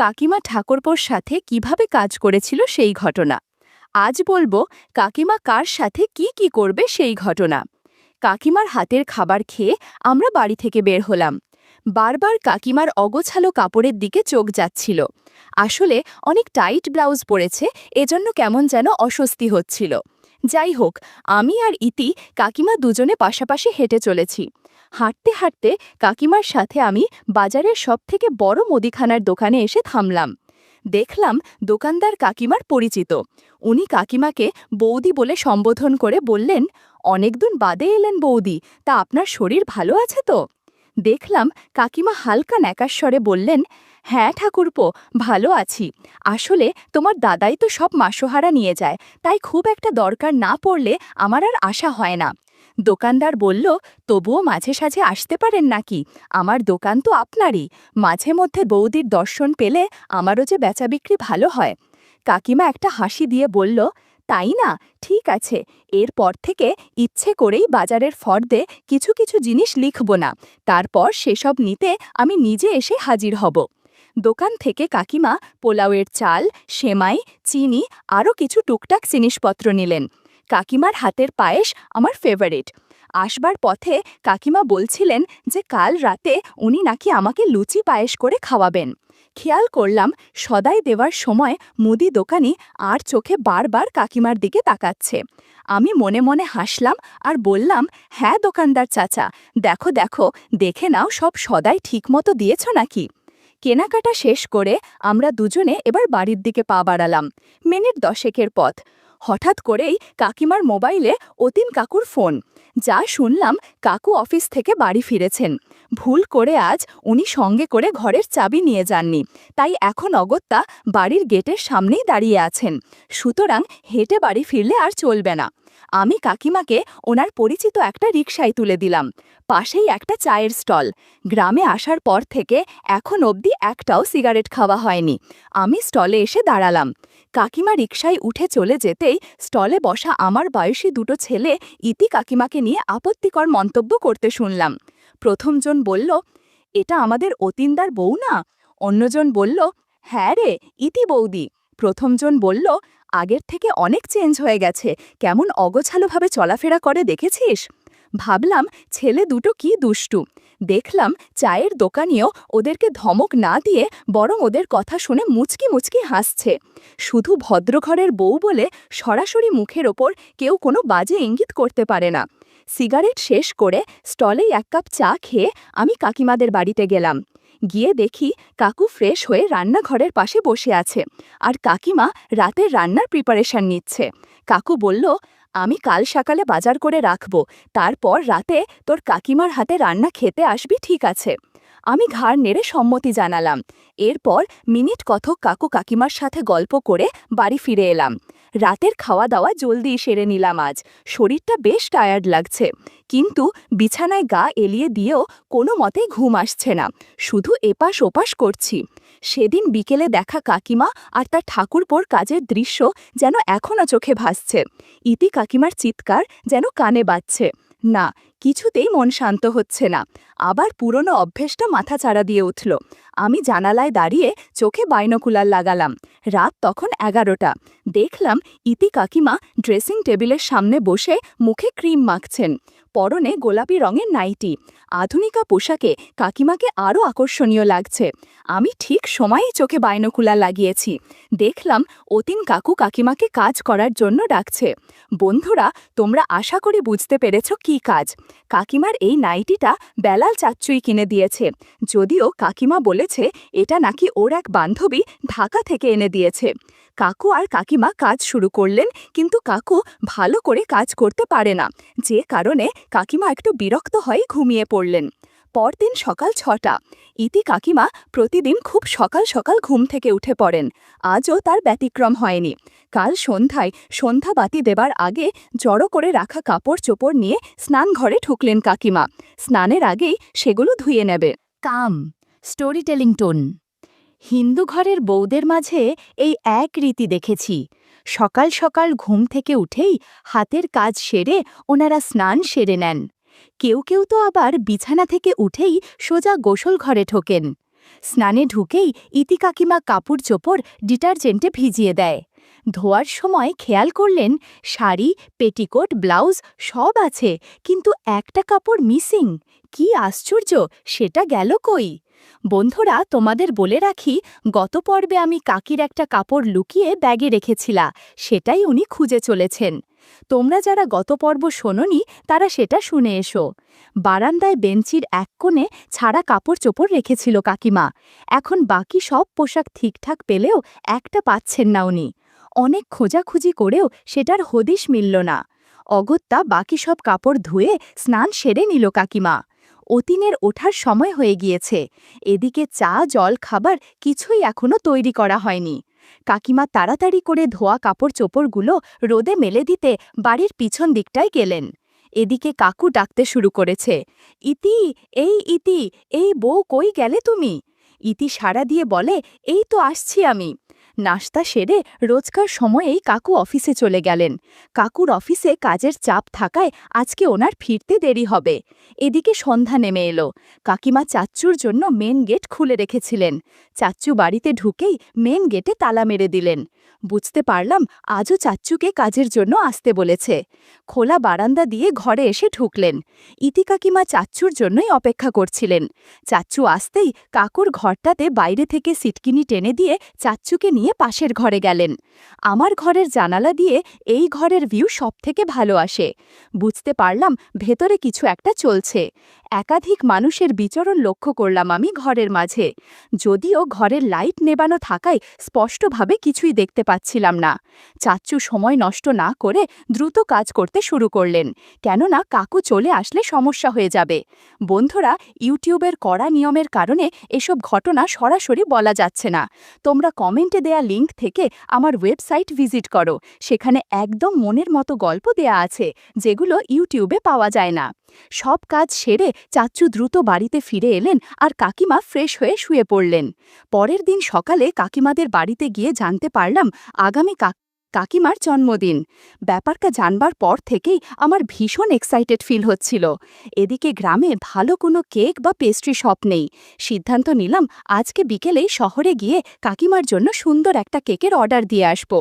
কাকিমা ঠাকুরপোর সাথে কিভাবে কাজ করেছিল সেই ঘটনা। আজ বলবো কাকিমা কার সাথে কি কি করবে সেই ঘটনা। কাকিমার হাতের খাবার খেয়ে আমরা বাড়ি থেকে বের হলাম। বারবার কাকিমার অগোছালো কাপড়ের দিকে চোখ যাচ্ছিল। আসলে অনেক টাইট ব্লাউজ পরেছে, এজন্য কেমন যেন অস্বস্তি হচ্ছিল। যাই হোক, আমি আর ইতি কাকিমা দুজনে পাশাপাশি হেঁটে চলেছি। হাঁটতে হাঁটতে কাকিমার সাথে আমি বাজারের সবথেকে বড় মুদিখানার দোকানে এসে থামলাম। দেখলাম দোকানদার কাকিমার পরিচিত। উনি কাকিমাকে বৌদি বলে সম্বোধন করে বললেন, অনেকদিন বাদে এলেন বৌদি, তা আপনার শরীর ভালো আছে তো? দেখলাম কাকিমা হালকা ন্যাকাস্বরে বললেন, হ্যাঁ ঠাকুরপো, ভালো আছি। আসলে তোমার দাদাই তো সব মাসোহারা নিয়ে যায়, তাই খুব একটা দরকার না পড়লে আমার আর আশা হয় না। দোকানদার বলল, তবুও মাঝে সাঝে আসতে পারেন নাকি? আমার দোকান তো আপনারই, মাঝে মধ্যে বৌদির দর্শন পেলে আমারও যে বেচাবিক্রি ভালো হয়। কাকিমা একটা হাসি দিয়ে বলল, তাই না, ঠিক আছে, এরপর থেকে ইচ্ছে করেই বাজারের ফর্দে কিছু কিছু জিনিস লিখব না, তারপর সেসব নিতে আমি নিজে এসে হাজির হব। দোকান থেকে কাকিমা পোলাওয়ের চাল, সেমাই, চিনি আরও কিছু টুকটাক জিনিসপত্র নিলেন। কাকিমার হাতের পায়েস আমার ফেভারিট। আসবার পথে কাকিমা বলছিলেন যে কাল রাতে উনি নাকি আমাকে লুচি পায়েস করে খাওয়াবেন। খেয়াল করলাম সদাই দেওয়ার সময় মুদি দোকানি আর চোখে বারবার কাকিমার দিকে তাকাচ্ছে। আমি মনে মনে হাসলাম আর বললাম, হ্যাঁ দোকানদার চাচা, দেখো দেখো, দেখে নাও সব সদাই ঠিকমতো দিয়েছ নাকি। কেনাকাটা শেষ করে আমরা দুজনে এবার বাড়ির দিকে পা বাড়ালাম। মিনিট 10 পথ। হঠাৎ করেই কাকিমার মোবাইলে অতীন কাকুর ফোন। যা শুনলাম কাকু অফিস থেকে বাড়ি ফিরেছেন। ভুল করে আজ উনি সঙ্গে করে ঘরের চাবি নিয়ে যাননি, তাই এখন অগত্যা বাড়ির গেটের সামনেই দাঁড়িয়ে আছেন। সুতরাং হেঁটে বাড়ি ফিরলে আর চলবে না। আমি কাকিমাকে ওনার পরিচিত একটা রিকশায় তুলে দিলাম। পাশেই একটা চায়ের স্টল। গ্রামে আসার পর থেকে এখন অবধি একটাও সিগারেট খাওয়া হয়নি। আমি স্টলে এসে দাঁড়ালাম। কাকিমা রিকশায় উঠে চলে যেতেই স্টলে বসা আমার বয়সী দুটো ছেলে ইতি কাকিমাকে নিয়ে আপত্তিকর মন্তব্য করতে শুনলাম। প্রথমজন বলল, এটা আমাদের অতীনদার বউ না? অন্যজন বলল, হ্যাঁ রে, ইতি বৌদি। প্রথমজন বলল, আগের থেকে অনেক চেঞ্জ হয়ে গেছে, কেমন অগোছালোভাবে চলাফেরা করে দেখেছিস? ভাবলাম ছেলে দুটো কি দুষ্টু। দেখলাম চায়ের দোকানিও ওদেরকে ধমক না দিয়ে বরং ওদের কথা শুনে মুচকি মুচকি হাসছে। শুধু ভদ্রঘরের বউ বলে সরাসরি মুখের ওপর কেউ কোনো বাজে ইঙ্গিত করতে পারে না। সিগারেট শেষ করে স্টলেই 1 কাপ চা খেয়ে আমি কাকিমাদের বাড়িতে গেলাম। গিয়ে দেখি কাকু ফ্রেশ হয়ে রান্নাঘরের পাশে বসে আছে আর কাকিমা রাতের রান্নার প্রিপারেশন নিচ্ছে। কাকু বলল, আমি কাল সকালে বাজার করে রাখব, তারপর রাতে তোর কাকিমার হাতে রান্না খেতে আসবি, ঠিক আছে? আমি ঘাড় নেড়ে সম্মতি জানালাম। এরপর মিনিট কতক কাকু কাকিমার সাথে গল্প করে বাড়ি ফিরে এলাম। রাতের খাওয়া দাওয়া জলদি সেরে নিলাম। আজ শরীরটা বেশ টায়ার্ড লাগছে, কিন্তু বিছানায় গা এলিয়ে দিয়েও কোনো মতেই ঘুম আসছে না, শুধু এপাশ ওপাশ করছি। সেদিন বিকেলে দেখা কাকিমা আর তার ঠাকুরপোর কাজের দৃশ্য যেন এখনও চোখে ভাসছে। ইতি কাকিমার চিৎকার যেন কানে বাজছে। না, কিছুতেই মন শান্ত হচ্ছে না। আবার পুরনো অভ্যেসটা মাথাচাড়া দিয়ে উঠল। আমি জানালায় দাঁড়িয়ে চোখে বাইনোকুলার লাগালাম। রাত তখন 11টা। দেখলাম ইতি কাকিমা ড্রেসিং টেবিলের সামনে বসে মুখে ক্রিম মাখছেন। পরনে গোলাপি রঙের নাইটি। আধুনিকা পোশাকে কাকিমাকে আরও আকর্ষণীয় লাগছে। আমি ঠিক সময়েই চোখে বাইনোকুলার লাগিয়েছি। দেখলাম অতীন কাকু কাকিমাকে কাজ করার জন্য ডাকছে। বন্ধুরা, তোমরা আশা করি বুঝতে পেরেছ কি কাজ। কাকিমার এই নাইটিটা বেলাল চাচ্চুই কিনে দিয়েছে, যদিও কাকিমা বলেছে এটা নাকি ওর এক বান্ধবী ঢাকা থেকে এনে দিয়েছে। কাকু আর কাকিমা কাজ শুরু করলেন, কিন্তু কাকু ভালো করে কাজ করতে পারে না, যে কারণে কাকিমা একটু বিরক্ত হয়ে ঘুমিয়ে পড়লেন। পরদিন সকাল 6টা। ইতি কাকিমা প্রতিদিন খুব সকাল সকাল ঘুম থেকে উঠে পড়েন। আজও তার ব্যতিক্রম হয়নি। কাল সন্ধ্যায় সন্ধ্যাবাতি দেবার আগে জড়ো করে রাখা কাপড় চোপড় নিয়ে স্নানঘরে ঢুকলেন কাকিমা। স্নানের আগেই সেগুলো ধুয়ে নেবে। কাম স্টোরি টেলিং টোন। হিন্দু ঘরের বউদের মাঝে এই এক রীতি দেখেছি। সকাল সকাল ঘুম থেকে উঠেই হাতের কাজ সেরে ওনারা স্নান সেরে নেন। কেউ কেউ তো আবার বিছানা থেকে উঠেই সোজা গোসল ঘরে ঢোকেন। স্নানে ঢুকেই ইতি কাকিমা কাপড় চোপড় ডিটারজেন্টে ভিজিয়ে দেয়। ধোয়ার সময় খেয়াল করলেন শাড়ি, পেটিকোট, ব্লাউজ সব আছে, কিন্তু একটা কাপড় মিসিং। কি আশ্চর্য, সেটা গেল কই? বন্ধুরা, তোমাদের বলে রাখি, গত পর্বে আমি কাকির একটা কাপড় লুকিয়ে ব্যাগে রেখেছিলা, সেটাই উনি খুঁজে চলেছেন। তোমরা যারা গত পর্ব শোনোনি তারা সেটা শুনে এসো। বারান্দায় বেঞ্চির এক কোণে ছাড়া কাপড় চোপড় রেখেছিল কাকিমা। এখন বাকি সব পোশাক ঠিকঠাক পেলেও একটা পাচ্ছেন না উনি। অনেক খোঁজাখুঁজি করেও সেটার হদিশ মিলল না। অগত্যা বাকি সব কাপড় ধুয়ে স্নান সেরে নিল কাকিমা। অতীনের ওঠার সময় হয়ে গিয়েছে। এদিকে চা, জল, খাবার কিছুই এখনো তৈরি করা হয়নি। কাকিমা তাড়াতাড়ি করে ধোয়া কাপড় চোপড়গুলো রোদে মেলে দিতে বাড়ির পিছন দিকটায় গেলেন। এদিকে কাকু ডাকতে শুরু করেছে, ইতি, এই ইতি, এই বউ, কই গেলে তুমি? ইতি সাড়া দিয়ে বলে, এই তো আসছি আমি। নাশতা সেরে রোজকার সময়েই কাকু অফিসে চলে গেলেন। কাকুর অফিসে কাজের চাপ থাকায় আজকে ওনার ফিরতে দেরি হবে। এদিকে সন্ধ্যা নেমে এলো। কাকিমা চাচ্চুর জন্য মেন গেট খুলে রেখেছিলেন। চাচ্চু বাড়িতে ঢুকেই মেন গেটে তালা মেরে দিলেন। বুঝতে পারলাম আজও চাচ্চুকে কাজের জন্য আসতে বলেছে। খোলা বারান্দা দিয়ে ঘরে এসে ঢুকলেন। ইতি কাকিমা চাচ্চুর জন্যই অপেক্ষা করছিলেন। চাচ্চু আসতেই কাকুর ঘরটাতে বাইরে থেকে সিটকিনি টেনে দিয়ে চাচ্চুকে নিয়ে পাশের ঘরে গেলেন। আমার ঘরের জানালা দিয়ে এই ঘরের ভিউ সবথেকে ভালো আসে। বুঝতে পারলাম ভেতরে কিছু একটা চলছে। একাধিক মানুষের বিচরণ লক্ষ্য করলাম আমি ঘরের মাঝে। যদিও ঘরের লাইট নেবানো থাকায় স্পষ্টভাবে কিছুই দেখতে পাচ্ছিলাম না। চাচ্চু সময় নষ্ট না করে দ্রুত কাজ করতে শুরু করলেন, কেননা কাকু চলে আসলে সমস্যা হয়ে যাবে। বন্ধুরা, ইউটিউবের কড়া নিয়মের কারণে এসব ঘটনা সরাসরি বলা যাচ্ছে না। তোমরা কমেন্টে দেয়া লিঙ্ক থেকে আমার ওয়েবসাইট ভিজিট করো, সেখানে একদম মনের মতো গল্প দেয়া আছে, যেগুলো ইউটিউবে পাওয়া যায় না। সব কাজ সেরে চাচ্চু দ্রুত বাড়িতে ফিরে এলেন আর কাকিমা ফ্রেশ হয়ে শুয়ে পড়লেন। পরের দিন সকালে কাকিমাদের বাড়িতে গিয়ে জানতে পারলাম আগামী কাকিমার জন্মদিন। ব্যাপারটা জানবার পর থেকেই আমার ভীষণ এক্সাইটেড ফিল হচ্ছিল। এদিকে গ্রামে ভালো কোনো কেক বা পেস্ট্রি শপ নেই। সিদ্ধান্ত নিলাম আজকে বিকেলেই শহরে গিয়ে কাকিমার জন্য সুন্দর একটা কেকের অর্ডার দিয়ে আসব।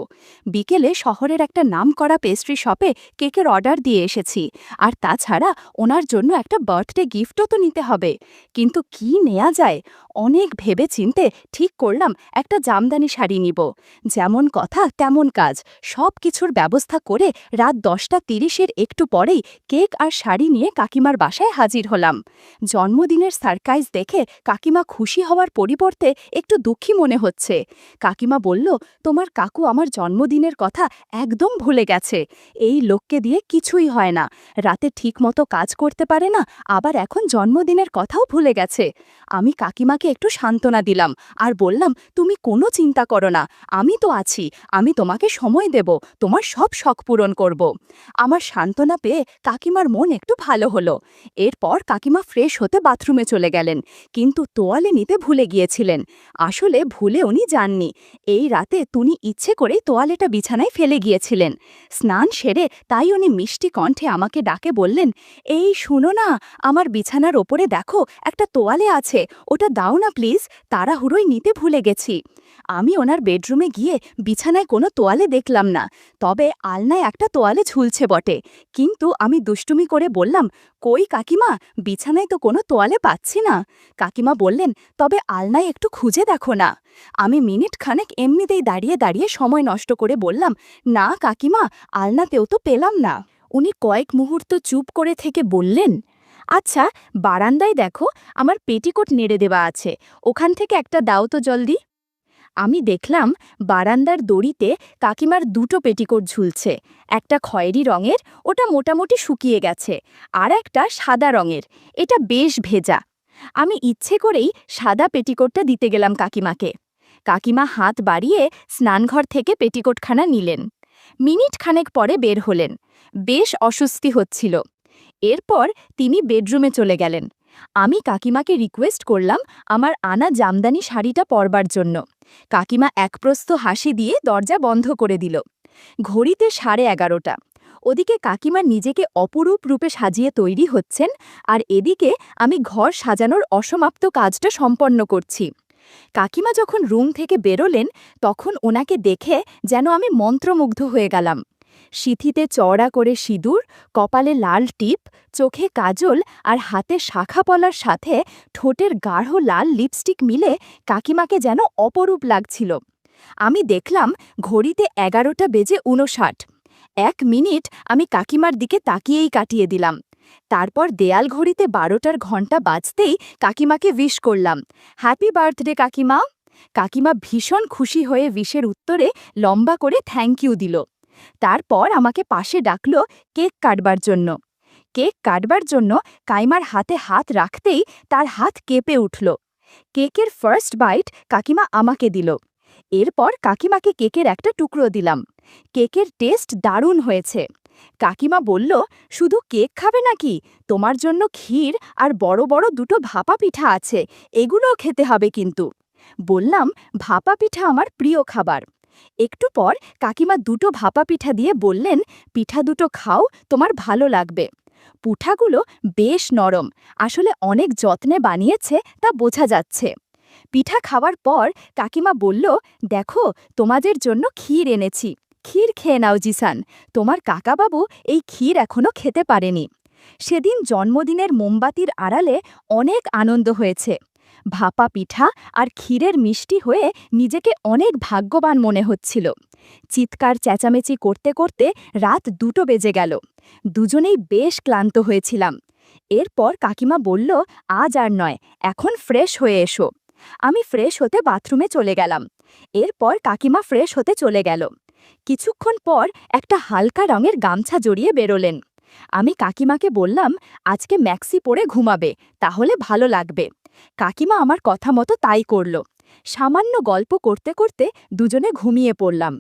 বিকেলে শহরের একটা নামকরা পেস্ট্রি শপে কেকের অর্ডার দিয়ে এসেছি। আর তাছাড়া ওনার জন্য একটা বার্থডে গিফটও তো নিতে হবে। কিন্তু কি নেওয়া যায়? অনেক ভেবে চিনতে ঠিক করলাম একটা জামদানি শাড়ি নিব। যেমন কথা তেমন কাজ, সব কিছুর ব্যবস্থা করে রাত 10:30-এর একটু পরেই কেক আর শাড়ি নিয়ে কাকিমার বাসায় হাজির হলাম। জন্মদিনের সারপ্রাইজ দেখে কাকিমা খুশি হওয়ার পরিবর্তে একটু দুঃখী মনে হচ্ছে। কাকিমা বলল, তোমার কাকু আমার জন্মদিনের কথা একদম ভুলে গেছে। এই লোককে দিয়ে কিছুই হয় না, রাতে ঠিকমতো কাজ করতে পারে না, আবার এখন জন্মদিনের কথাও ভুলে গেছে। আমি কাকিমাকে একটু সান্ত্বনা দিলাম আর বললাম, তুমি কোনো চিন্তা করো না, আমি তো আছি, আমি তোমাকে সময় দেব, তোমার সব শখ পূরণ করব। আমার সান্ত্বনা পেয়ে কাকিমার মন একটু ভালো হলো। এরপর কাকিমা ফ্রেশ হতে বাথরুমে চলে গেলেন, কিন্তু তোয়ালে নিতে ভুলে গিয়েছিলেন। আসলে ভুলে উনি যাননি, এই রাতে উনি ইচ্ছে করেই তোয়ালেটা বিছানায় ফেলে গিয়েছিলেন। স্নান সেরে তাই উনি মিষ্টি কণ্ঠে আমাকে ডাকে বললেন, এই শুনো না, আমার বিছানার ওপরে দেখো একটা তোয়ালে আছে, ওটা দাও না প্লিজ, তাড়াহুড়োই নিতে ভুলে গেছি। আমি ওনার বেডরুমে গিয়ে বিছানায় কোনো তোয়ালে দেখলাম না, তবে আলনায় একটা তোয়ালে ঝুলছে বটে। কিন্তু আমি দুষ্টুমি করে বললাম, কই কাকিমা, বিছানায় তো কোনো তোয়ালে পাচ্ছি না। কাকিমা বললেন, তবে আলনায় একটু খুঁজে দেখো না। আমি মিনিট খানেক এমনিতেই দাঁড়িয়ে দাঁড়িয়ে সময় নষ্ট করে বললাম, না কাকিমা, আলনাতেও তো পেলাম না। উনি কয়েক মুহূর্ত চুপ করে থেকে বললেন, আচ্ছা, বারান্দায় দেখো, আমার পেটিকোট নেড়ে দেওয়া আছে, ওখান থেকে একটা দাও তো জলদি। আমি দেখলাম বারান্দার দড়িতে কাকিমার দুটো পেটিকোট ঝুলছে। একটা খয়েরি রঙের, ওটা মোটামুটি শুকিয়ে গেছে, আর একটা সাদা রঙের, এটা বেশ ভেজা। আমি ইচ্ছে করেই সাদা পেটিকোটটা দিতে গেলাম কাকিমাকে। কাকিমা হাত বাড়িয়ে স্নানঘর থেকে পেটিকোটখানা নিলেন। মিনিট খানেক পরে বের হলেন। বেশ অস্বস্তি হচ্ছিল। এরপর তিনি বেডরুমে চলে গেলেন। আমি কাকিমাকে রিকোয়েস্ট করলাম আমার আনা জামদানি শাড়িটা পরবার জন্য। কাকিমা একপ্রস্থ হাসি দিয়ে দরজা বন্ধ করে দিল। ঘড়িতে 11:30। ওদিকে কাকিমা নিজেকে অপরূপ রূপে সাজিয়ে তৈরি হচ্ছেন, আর এদিকে আমি ঘর সাজানোর অসমাপ্ত কাজটা সম্পন্ন করছি। কাকিমা যখন রুম থেকে বেরোলেন, তখন ওনাকে দেখে যেন আমি মন্ত্রমুগ্ধ হয়ে গেলাম। সিঁথিতে চওড়া করে সিঁদুর, কপালে লাল টিপ, চোখে কাজল আর হাতে শাখা পলার সাথে ঠোঁটের গাঢ় লাল লিপস্টিক মিলে কাকিমাকে যেন অপরূপ লাগছিল। আমি দেখলাম ঘড়িতে 11:59। 1 মিনিট আমি কাকিমার দিকে তাকিয়েই কাটিয়ে দিলাম। তারপর দেয়াল ঘড়িতে 12টার ঘণ্টা বাজতেই কাকিমাকে উইশ করলাম, হ্যাপি বার্থডে কাকিমা। কাকিমা ভীষণ খুশি হয়ে উইশের উত্তরে লম্বা করে থ্যাংক ইউ দিল। তারপর আমাকে পাশে ডাকল কেক কাটবার জন্য। কেক কাটবার জন্য কাইমার হাতে হাত রাখতেই তার হাত কেঁপে উঠল। কেকের ফার্স্ট বাইট কাকিমা আমাকে দিল। এরপর কাকিমাকে কেকের একটা টুকরো দিলাম। কেকের টেস্ট দারুণ হয়েছে। কাকিমা বলল, শুধু কেক খাবে নাকি? তোমার জন্য ক্ষীর আর বড় বড় দুটো ভাপা পিঠা আছে, এগুলোও খেতে হবে কিন্তু। বললাম, ভাপা পিঠা আমার প্রিয় খাবার। একটু পর কাকিমা দুটো ভাপা পিঠা দিয়ে বললেন, পিঠা দুটো খাও, তোমার ভালো লাগবে। পিঠাগুলো বেশ নরম, আসলে অনেক যত্নে বানিয়েছে তা বোঝা যাচ্ছে। পিঠা খাওয়ার পর কাকিমা বলল, দেখো তোমাদের জন্য ক্ষীর এনেছি, ক্ষীর খেয়ে নাও জিসান, তোমার কাকাবাবু এই ক্ষীর এখনো খেতে পারেনি। সেদিন জন্মদিনের মোমবাতির আড়ালে অনেক আনন্দ হয়েছে। ভাপা পিঠা আর ক্ষীরের মিষ্টি হয়ে নিজেকে অনেক ভাগ্যবান মনে হচ্ছিল। চিৎকার চেঁচামেচি করতে করতে রাত 2টো বেজে গেল। দুজনেই বেশ ক্লান্ত হয়েছিলাম। এরপর কাকিমা বলল, আজ আর নয়, এখন ফ্রেশ হয়ে এসো। আমি ফ্রেশ হতে বাথরুমে চলে গেলাম। এরপর কাকিমা ফ্রেশ হতে চলে গেল। কিছুক্ষণ পর একটা হালকা রঙের গামছা জড়িয়ে বেরোলেন। আমি কাকিমাকে বললাম, আজকে ম্যাক্সি পরে ঘুমাবে, তাহলে ভালো লাগবে। কাকিমা আমার কথা মতো তাই করল। সামান্য গল্প করতে করতে দুজনে ঘুমিয়ে পড়লাম।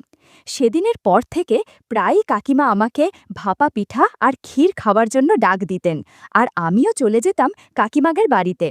সেদিনের পর থেকে প্রায়ই কাকিমা আমাকে ভাপা পিঠা আর ক্ষীর খাওয়ার জন্য ডাক দিতেন, আর আমিও চলে যেতাম কাকিমাগের বাড়িতে।